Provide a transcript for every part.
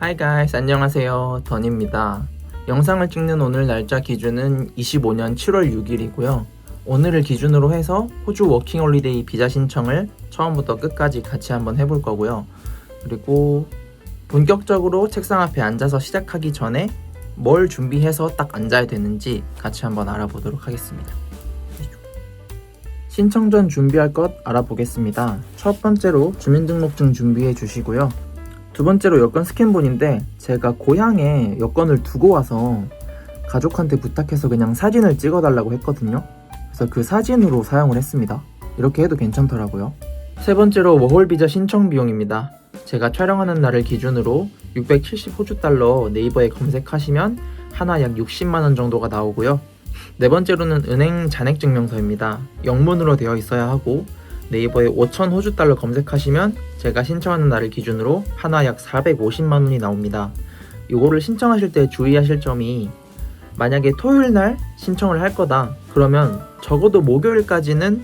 Hi guys, 안녕하세요. 던입니다. 영상을 찍는 오늘 날짜 기준은 25년 7월 6일이고요. 오늘을 기준으로 해서 호주 워킹홀리데이 비자 신청을 처음부터 끝까지 같이 한번 해볼 거고요. 그리고 본격적으로 책상 앞에 앉아서 시작하기 전에 뭘 준비해서 딱 앉아야 되는지 같이 한번 알아보도록 하겠습니다. 신청 전 준비할 것 알아보겠습니다. 첫 번째로 주민등록증 준비해 주시고요. 두 번째로 여권 스캔본인데 제가 고향에 여권을 두고 와서 가족한테 부탁해서 그냥 사진을 찍어달라고 했거든요. 그래서 그 사진으로 사용을 했습니다. 이렇게 해도 괜찮더라고요. 세 번째로 워홀 비자 신청 비용입니다. 제가 촬영하는 날을 기준으로 670 호주 달러 네이버에 검색하시면 하나 약 60만원 정도가 나오고요. 네 번째로는 은행 잔액증명서입니다. 영문으로 되어 있어야 하고 네이버에 5,000 호주 달러 검색하시면 제가 신청하는 날을 기준으로 하나 약 450만원이 나옵니다. 이거를 신청하실 때 주의하실 점이 만약에 토요일 날 신청을 할 거다 그러면 적어도 목요일까지는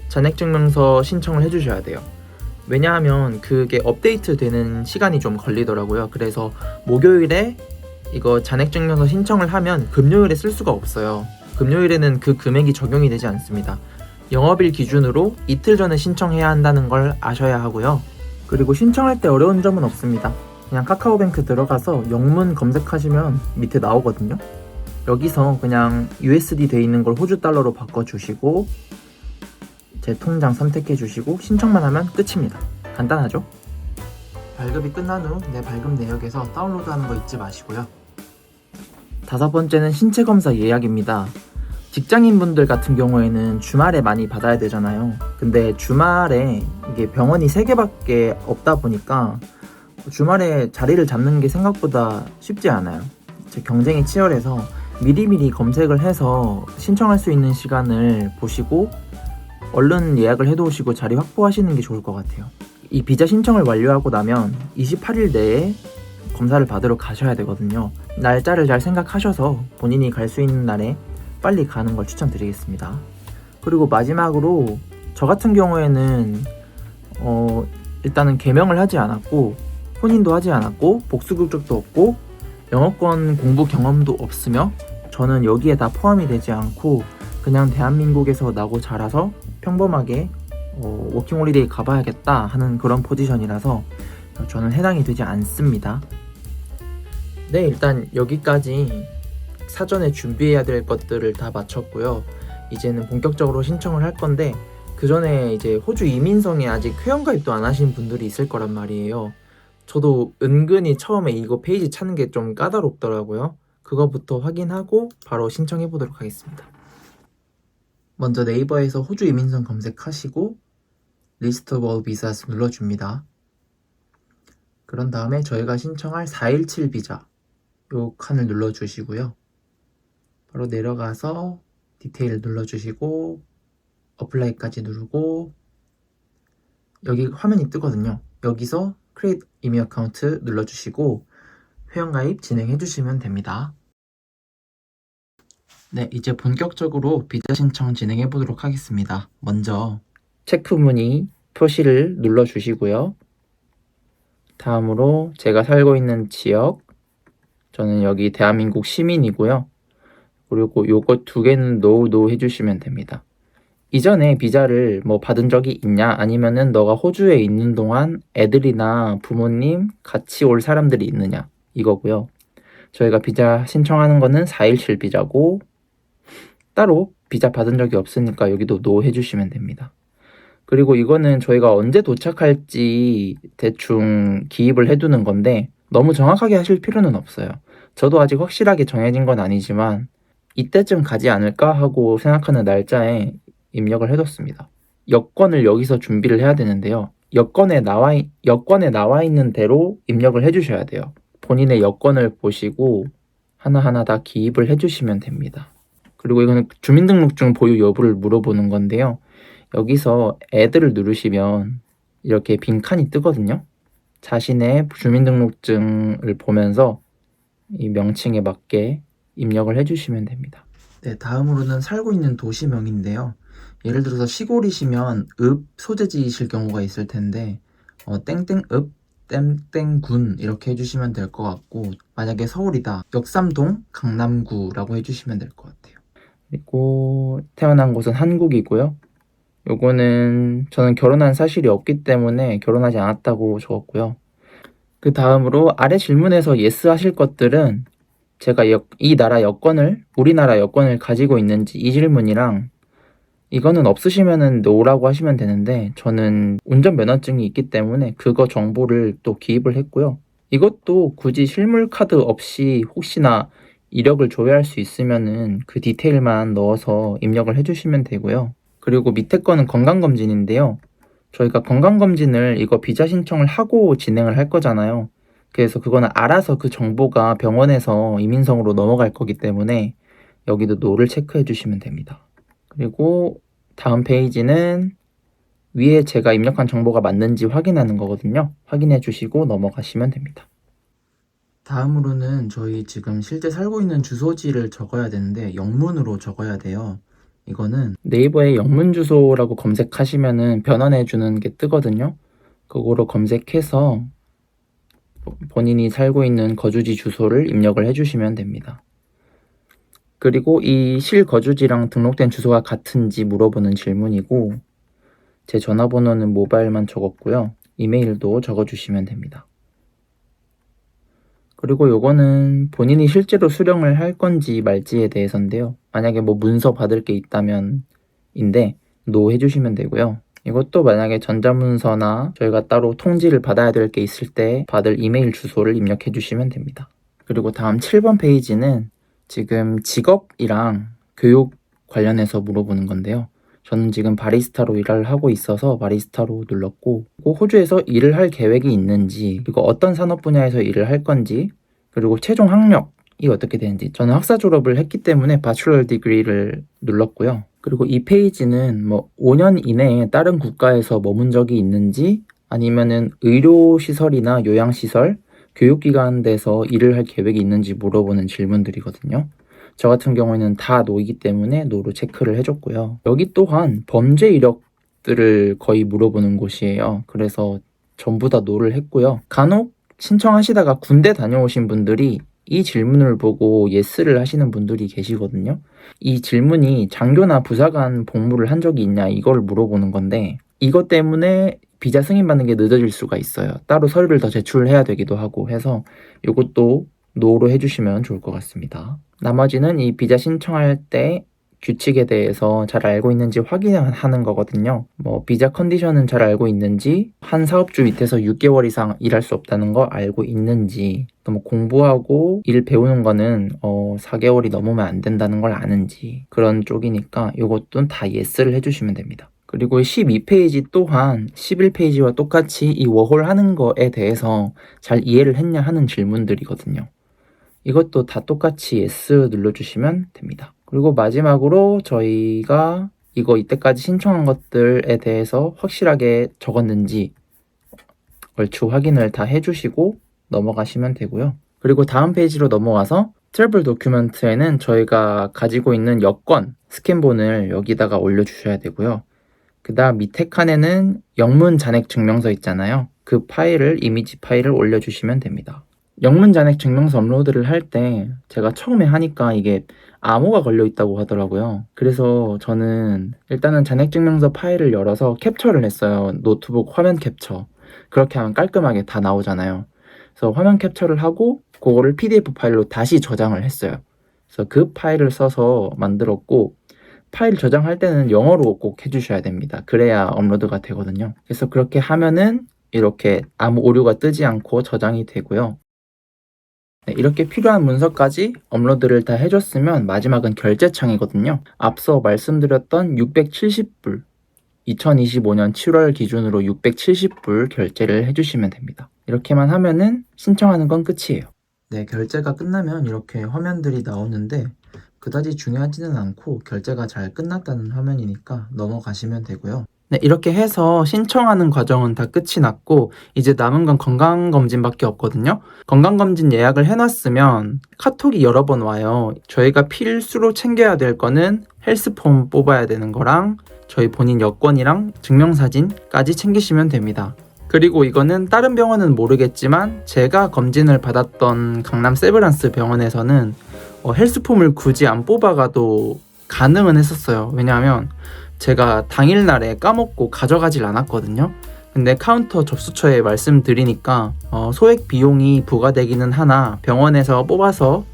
잔액증명서 신청을 해주셔야 돼요. 왜냐하면 그게 업데이트 되는 시간이 좀 걸리더라고요. 그래서 목요일에 이거 잔액증명서 신청을 하면 금요일에 쓸 수가 없어요. 금요일에는 그 금액이 적용이 되지 않습니다. 영업일 기준으로 이틀 전에 신청해야 한다는 걸 아셔야 하고요. 그리고 신청할 때 어려운 점은 없습니다. 그냥 카카오뱅크 들어가서 영문 검색하시면 밑에 나오거든요. 여기서 그냥 USD 돼 있는 걸 호주 달러로 바꿔주시고 제 통장 선택해 주시고 신청만 하면 끝입니다. 간단하죠? 발급이 끝난 후 내 발급 내역에서 다운로드하는 거 잊지 마시고요. 다섯 번째는 신체 검사 예약입니다. 직장인분들 같은 경우에는 주말에 많이 받아야 되잖아요. 근데 주말에 이게 병원이 3개밖에 없다 보니까 주말에 자리를 잡는 게 생각보다 쉽지 않아요. 경쟁이 치열해서 미리미리 검색을 해서 신청할 수 있는 시간을 보시고 얼른 예약을 해두시고 자리 확보하시는 게 좋을 것 같아요. 이 비자 신청을 완료하고 나면 28일 내에 검사를 받으러 가셔야 되거든요. 날짜를 잘 생각하셔서 본인이 갈 수 있는 날에 빨리 가는 걸 추천드리겠습니다. 그리고 마지막으로 저 같은 경우에는 일단은 개명을 하지 않았고 혼인도 하지 않았고 복수국적도 없고 영어권 공부 경험도 없으며 저는 여기에 다 포함이 되지 않고 그냥 대한민국에서 나고 자라서 평범하게 워킹홀리데이 가봐야겠다 하는 그런 포지션이라서 저는 해당이 되지 않습니다. 네, 일단 여기까지 사전에 준비해야 될 것들을 다 마쳤고요. 이제는 본격적으로 신청을 할 건데 그 전에 이제 호주 이민성에 아직 회원가입도 안 하신 분들이 있을 거란 말이에요. 저도 은근히 처음에 이거 페이지 찾는 게 좀 까다롭더라고요. 그거부터 확인하고 바로 신청해 보도록 하겠습니다. 먼저 네이버에서 호주 이민성 검색하시고 리스트 오브 올 비자스 눌러줍니다. 그런 다음에 저희가 신청할 417 비자 요 칸을 눌러주시고요. 바로 내려가서 디테일 눌러주시고 어플라이까지 누르고 여기 화면이 뜨거든요. 여기서 create 이메일 어카운트 눌러주시고 회원가입 진행해 주시면 됩니다. 네, 이제 본격적으로 비자 신청 진행해 보도록 하겠습니다. 먼저 체크 문의 표시를 눌러주시고요. 다음으로 제가 살고 있는 지역, 저는 여기 대한민국 시민이고요. 그리고 요거 2개는 노 해주시면 됩니다. 이전에 비자를 뭐 받은 적이 있냐 아니면은 너가 호주에 있는 동안 애들이나 부모님 같이 올 사람들이 있느냐 이거고요. 저희가 비자 신청하는 거는 417 비자고 따로 비자 받은 적이 없으니까 여기도 노 해주시면 됩니다. 그리고 이거는 저희가 언제 도착할지 대충 기입을 해두는 건데 너무 정확하게 하실 필요는 없어요. 저도 아직 확실하게 정해진 건 아니지만 이때쯤 가지 않을까 하고 생각하는 날짜에 입력을 해뒀습니다. 여권을 여기서 준비를 해야 되는데요. 여권에 나와 있는 대로 입력을 해주셔야 돼요. 본인의 여권을 보시고 하나하나 다 기입을 해주시면 됩니다. 그리고 이거는 주민등록증 보유 여부를 물어보는 건데요. 여기서 add를 누르시면 이렇게 빈칸이 뜨거든요. 자신의 주민등록증을 보면서 이 명칭에 맞게 입력을 해주시면 됩니다. 네, 다음으로는 살고 있는 도시명인데요. 예를 들어서 시골이시면 읍 소재지이실 경우가 있을 텐데 땡땡읍 땡땡군 이렇게 해주시면 될 것 같고, 만약에 서울이다 역삼동 강남구라고 해주시면 될 것 같아요. 그리고 태어난 곳은 한국이고요. 요거는 저는 결혼한 사실이 없기 때문에 결혼하지 않았다고 적었고요. 그 다음으로 아래 질문에서 yes 하실 것들은 제가 이 나라 여권을, 우리나라 여권을 가지고 있는지 이 질문이랑, 이거는 없으시면은 no라고 하시면 되는데 저는 운전면허증이 있기 때문에 그거 정보를 또 기입을 했고요. 이것도 굳이 실물 카드 없이 혹시나 이력을 조회할 수 있으면은 그 디테일만 넣어서 입력을 해주시면 되고요. 그리고 밑에 거는 건강검진인데요. 저희가 건강검진을 이거 비자 신청을 하고 진행을 할 거잖아요. 그래서 그거는 알아서 그 정보가 병원에서 이민성으로 넘어갈 거기 때문에 여기도 no를 체크해 주시면 됩니다. 그리고 다음 페이지는 위에 제가 입력한 정보가 맞는지 확인하는 거거든요. 확인해 주시고 넘어가시면 됩니다. 다음으로는 저희 지금 실제 살고 있는 주소지를 적어야 되는데 영문으로 적어야 돼요. 이거는 네이버에 영문 주소라고 검색하시면은 변환해 주는 게 뜨거든요. 그거로 검색해서 본인이 살고 있는 거주지 주소를 입력을 해주시면 됩니다. 그리고 이 실거주지랑 등록된 주소가 같은지 물어보는 질문이고, 제 전화번호는 모바일만 적었고요. 이메일도 적어주시면 됩니다. 그리고 요거는 본인이 실제로 수령을 할 건지 말지에 대해서인데요. 만약에 뭐 문서 받을 게 있다면 인데 no 해주시면 되고요. 이것도 만약에 전자문서나 저희가 따로 통지를 받아야 될 게 있을 때 받을 이메일 주소를 입력해 주시면 됩니다. 그리고 다음 7번 페이지는 지금 직업이랑 교육 관련해서 물어보는 건데요. 저는 지금 바리스타로 일을 하고 있어서 바리스타로 눌렀고, 그리고 호주에서 일을 할 계획이 있는지, 그리고 어떤 산업 분야에서 일을 할 건지, 그리고 최종 학력이 어떻게 되는지. 저는 학사 졸업을 했기 때문에 바추러 디그리를 눌렀고요. 그리고 이 페이지는 뭐 5년 이내에 다른 국가에서 머문 적이 있는지, 아니면은 의료시설이나 요양시설, 교육기관 에서 일을 할 계획이 있는지 물어보는 질문들이거든요. 저 같은 경우에는 다 no이기 때문에 no로 체크를 해줬고요. 여기 또한 범죄 이력들을 거의 물어보는 곳이에요. 그래서 전부 다 no를 했고요. 간혹 신청하시다가 군대 다녀오신 분들이 이 질문을 보고 yes를 하시는 분들이 계시거든요. 이 질문이 장교나 부사관 복무를 한 적이 있냐 이걸 물어보는 건데, 이것 때문에 비자 승인받는 게 늦어질 수가 있어요. 따로 서류를 더 제출해야 되기도 하고 해서 이것도 no로 해주시면 좋을 것 같습니다. 나머지는 이 비자 신청할 때 규칙에 대해서 잘 알고 있는지 확인하는 거거든요. 뭐 비자 컨디션은 잘 알고 있는지, 한 사업주 밑에서 6개월 이상 일할 수 없다는 거 알고 있는지, 또 뭐 공부하고 일 배우는 거는 4개월이 넘으면 안 된다는 걸 아는지, 그런 쪽이니까 이것도 다 yes를 해주시면 됩니다. 그리고 12페이지 또한 11페이지와 똑같이 이 워홀 하는 거에 대해서 잘 이해를 했냐 하는 질문들이거든요. 이것도 다 똑같이 yes 눌러주시면 됩니다. 그리고 마지막으로 저희가 이거 이때까지 신청한 것들에 대해서 확실하게 적었는지 얼추 확인을 다 해주시고 넘어가시면 되고요. 그리고 다음 페이지로 넘어가서 트래블 도큐멘트에는 저희가 가지고 있는 여권 스캔본을 여기다가 올려주셔야 되고요. 그 다음 밑에 칸에는 영문 잔액 증명서 있잖아요. 그 파일을, 이미지 파일을 올려주시면 됩니다. 영문 잔액 증명서 업로드를 할 때 제가 처음에 하니까 이게 암호가 걸려 있다고 하더라고요. 그래서 저는 일단은 잔액 증명서 파일을 열어서 캡처를 했어요. 노트북 화면 캡처. 그렇게 하면 깔끔하게 다 나오잖아요. 그래서 화면 캡처를 하고 그거를 PDF 파일로 다시 저장을 했어요. 그래서 그 파일을 써서 만들었고, 파일 저장할 때는 영어로 꼭 해주셔야 됩니다. 그래야 업로드가 되거든요. 그래서 그렇게 하면은 이렇게 아무 오류가 뜨지 않고 저장이 되고요. 네, 이렇게 필요한 문서까지 업로드를 다 해줬으면 마지막은 결제창이거든요. 앞서 말씀드렸던 670불, 2025년 7월 기준으로 670불 결제를 해주시면 됩니다. 이렇게만 하면은 신청하는 건 끝이에요. 네, 결제가 끝나면 이렇게 화면들이 나오는데 그다지 중요하지는 않고 결제가 잘 끝났다는 화면이니까 넘어가시면 되고요. 네, 이렇게 해서 신청하는 과정은 다 끝이 났고 이제 남은 건 건강검진밖에 없거든요. 건강검진 예약을 해놨으면 카톡이 여러 번 와요. 저희가 필수로 챙겨야 될 거는 헬스폼 뽑아야 되는 거랑 저희 본인 여권이랑 증명사진까지 챙기시면 됩니다. 그리고 이거는 다른 병원은 모르겠지만 제가 검진을 받았던 강남 세브란스 병원에서는 헬스폼을 굳이 안 뽑아가도 가능은 했었어요. 왜냐하면 제가 당일날에 까먹고 가져가질 않았거든요. 근데 카운터 접수처에 말씀드리니까 소액 비용이 부과되기는 하나 병원에서 뽑아서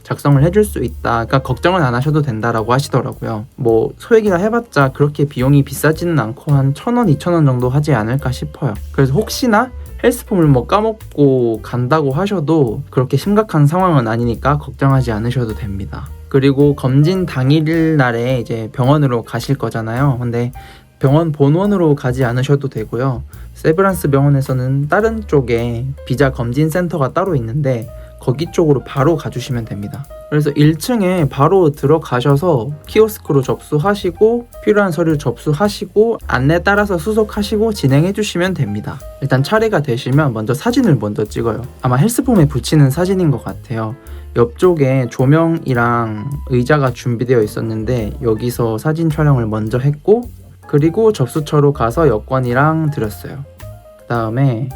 작성을 해줄 수 있다. 그러니까 걱정은 안 하셔도 된다라고 하시더라고요. 뭐 소액이라 해봤자 그렇게 비용이 비싸지는 않고 한 1,000원, 2,000원 정도 하지 않을까 싶어요. 그래서 혹시나 헬스폼을 뭐 까먹고 간다고 하셔도 그렇게 심각한 상황은 아니니까 걱정하지 않으셔도 됩니다. 그리고 검진 당일 날에 이제 병원으로 가실 거잖아요. 근데 병원 본원으로 가지 않으셔도 되고요. 세브란스 병원에서는 다른 쪽에 비자 검진 센터가 따로 있는데 거기 쪽으로 바로 가주시면 됩니다. 그래서 1층에 바로 들어가셔서 키오스크로 접수하시고 필요한 서류 접수하시고 안내 따라서 수속하시고 진행해 주시면 됩니다. 일단 차례가 되시면 먼저 사진을 먼저 찍어요. 아마 헬스폼에 붙이는 사진인 것 같아요. 옆쪽에 조명이랑 의자가 준비되어 있었는데 여기서 사진 촬영을 먼저 했고 그리고 접수처로 가서 여권이랑 드렸어요. 그 다음에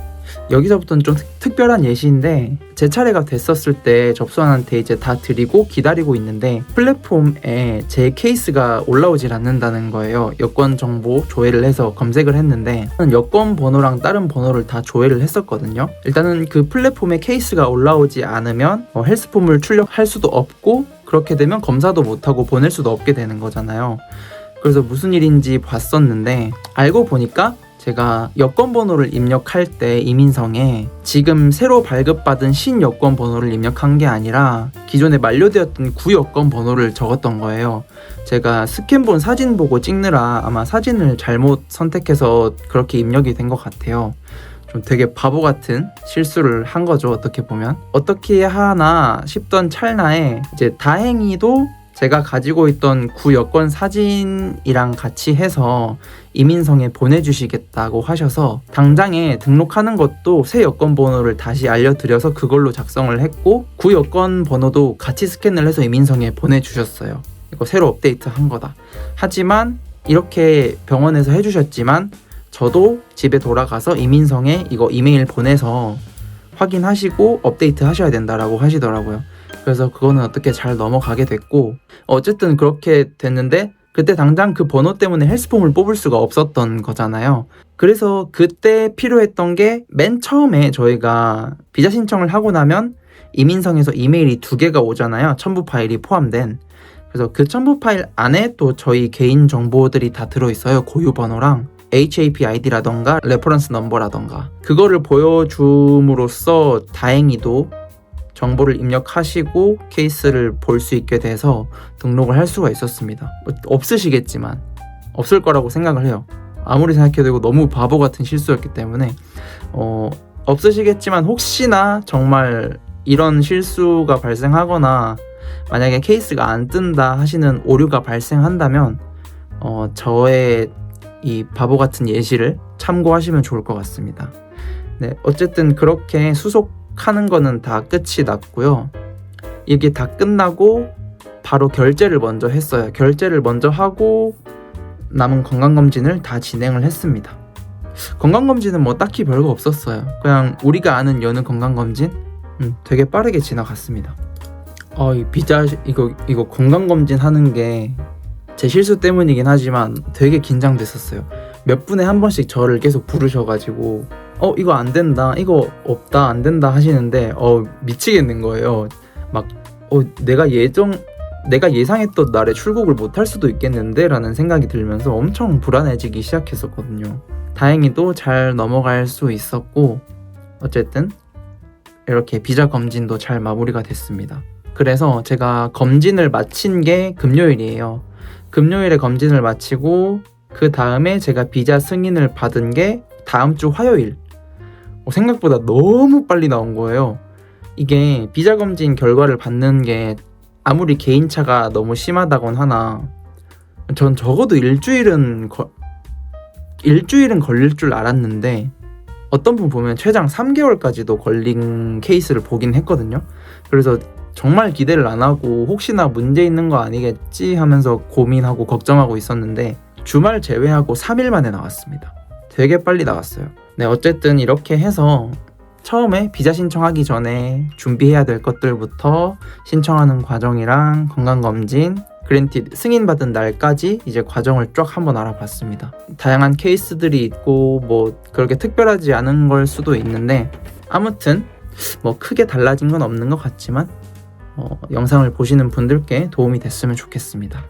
여기서부터는 좀 특별한 예시인데 제 차례가 됐었을 때 접수원한테 이제 다 드리고 기다리고 있는데 플랫폼에 제 케이스가 올라오질 않는다는 거예요. 여권 정보 조회를 해서 검색을 했는데 여권 번호랑 다른 번호를 다 조회를 했었거든요. 일단은 그 플랫폼에 케이스가 올라오지 않으면 헬스폼을 출력할 수도 없고 그렇게 되면 검사도 못하고 보낼 수도 없게 되는 거잖아요. 그래서 무슨 일인지 봤었는데 알고 보니까 제가 여권 번호를 입력할 때 이민성에 지금 새로 발급받은 신여권 번호를 입력한 게 아니라 기존에 만료되었던 구여권 번호를 적었던 거예요. 제가 스캔본 사진 보고 찍느라 아마 사진을 잘못 선택해서 그렇게 입력이 된 것 같아요. 좀 되게 바보 같은 실수를 한 거죠. 어떻게 보면 어떻게 하나 싶던 찰나에 이제 다행히도 제가 가지고 있던 구여권 사진이랑 같이 해서 이민성에 보내주시겠다고 하셔서 당장에 등록하는 것도 새 여권 번호를 다시 알려드려서 그걸로 작성을 했고 구여권 번호도 같이 스캔을 해서 이민성에 보내주셨어요. 이거 새로 업데이트한 거다. 하지만 이렇게 병원에서 해주셨지만 저도 집에 돌아가서 이민성에 이거 이메일 보내서 확인하시고 업데이트 하셔야 된다라고 하시더라고요. 그래서 그거는 어떻게 잘 넘어가게 됐고 어쨌든 그렇게 됐는데 그때 당장 그 번호 때문에 헬스폼을 뽑을 수가 없었던 거잖아요. 그래서 그때 필요했던 게 맨 처음에 저희가 비자 신청을 하고 나면 이민성에서 이메일이 2개가 오잖아요. 첨부 파일이 포함된. 그래서 그 첨부 파일 안에 또 저희 개인 정보들이 다 들어있어요. 고유 번호랑 HAP ID라던가 레퍼런스 넘버라던가 그거를 보여줌으로써 다행히도 정보를 입력하시고 케이스를 볼 수 있게 돼서 등록을 할 수가 있었습니다. 없으시겠지만 없을 거라고 생각을 해요. 아무리 생각해도 이거 너무 바보 같은 실수였기 때문에 없으시겠지만 혹시나 정말 이런 실수가 발생하거나 만약에 케이스가 안 뜬다 하시는 오류가 발생한다면 저의 이 바보 같은 예시를 참고하시면 좋을 것 같습니다. 네, 어쨌든 그렇게 수속하는 거는 다 끝이 났고요. 이게 다 끝나고 바로 결제를 먼저 했어요. 결제를 먼저 하고 남은 건강검진을 다 진행을 했습니다. 건강검진은 뭐 딱히 별거 없었어요. 그냥 우리가 아는 여느 건강검진 되게 빠르게 지나갔습니다. 이 비자 이거 건강검진 하는 게 제 실수 때문이긴 하지만 되게 긴장됐었어요. 몇 분에 한 번씩 저를 계속 부르셔가지고 이거 안 된다, 이거 없다, 안 된다 하시는데 미치겠는 거예요. 막 내가 예상했던 날에 출국을 못 할 수도 있겠는데 라는 생각이 들면서 엄청 불안해지기 시작했었거든요. 다행히도 잘 넘어갈 수 있었고 어쨌든 이렇게 비자 검진도 잘 마무리가 됐습니다. 그래서 제가 검진을 마친 게 금요일이에요. 금요일에 검진을 마치고 그 다음에 제가 비자 승인을 받은 게 다음 주 화요일. 생각보다 너무 빨리 나온 거예요. 이게 비자 검진 결과를 받는 게 아무리 개인차가 너무 심하다곤 하나 전 적어도 일주일은 걸릴 줄 알았는데 어떤 분 보면 최장 3개월까지도 걸린 케이스를 보긴 했거든요. 그래서 정말 기대를 안 하고 혹시나 문제 있는 거 아니겠지 하면서 고민하고 걱정하고 있었는데 주말 제외하고 3일 만에 나왔습니다. 되게 빨리 나왔어요. 네, 어쨌든 이렇게 해서 처음에 비자 신청하기 전에 준비해야 될 것들부터 신청하는 과정이랑 건강검진, 그랜티드 승인받은 날까지 이제 과정을 쫙 한번 알아봤습니다. 다양한 케이스들이 있고 뭐 그렇게 특별하지 않은 걸 수도 있는데 아무튼 뭐 크게 달라진 건 없는 것 같지만 영상을 보시는 분들께 도움이 됐으면 좋겠습니다.